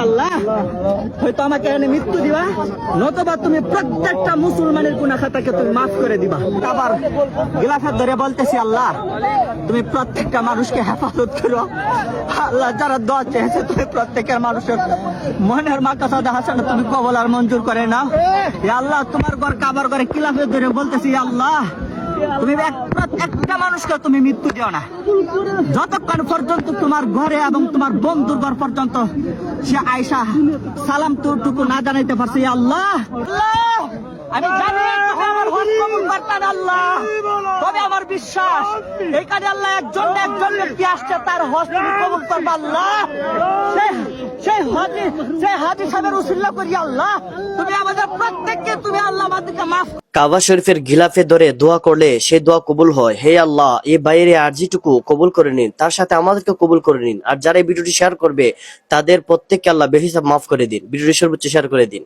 আল্লাহ হয়তো আমাকে এনে মৃত্যু দিবা, নতুবা তুমি প্রত্যেকটা মুসলমানের গুনাহ খাতাকে তুমি মাফ করে দিবা। আবার গিলাফাত ধরে বলতেছি, আল্লাহ তুমি প্রত্যেকটা মানুষকে হেফাজত করো। আল্লাহ যারা দোয়া চেয়েছে তুমি প্রত্যেকের মানুষের মনের মাকাসাদে হাসানা তুমি কবুল আর মঞ্জুর করে নাও। ইয়া আল্লাহ তোমার ঘর কাবার ঘরে খিলাফত ধরে বলতেছি, আল্লাহ তুমি প্রত্যেকটা মানুষকে তুমি মৃত্যু দিও না, যতক্ষণ পর্যন্ত তোমার ঘরে এবং তোমার বন্ধুর ঘর পর্যন্ত সে আয়সা সালাম টুকু না জানাইতে পারছে। আল্লাহ আমি জানি তুমি আমার হজ কবুল করতেন আল্লাহ, তবে আমার বিশ্বাস এখানে আল্লাহ একজন ব্যক্তি আসছে, তার হজ তুমি কবুল করবে আল্লাহ। সেই হাজী সাহেবের উসিলা করি আল্লাহ তুমি আমাদের প্রত্যেককে তুমি আল্লাহ আমাদেরকে মাফ। কাবা শরীফের গিলাফে ধরে দোয়া করলে সেই দোয়া কবুল হয়। হে আল্লাহ, এই বাইরে আরজিটুকু কবুল করে নিন, তার সাথে আমাদেরকে কবুল করে নিন। আর যারা এই ভিডিওটি শেয়ার করবে তাদের প্রত্যেককে আল্লাহ বেহিসাব মাফ করে দিন। ভিডিওটি সর্বোচ্চ শেয়ার করে দিন।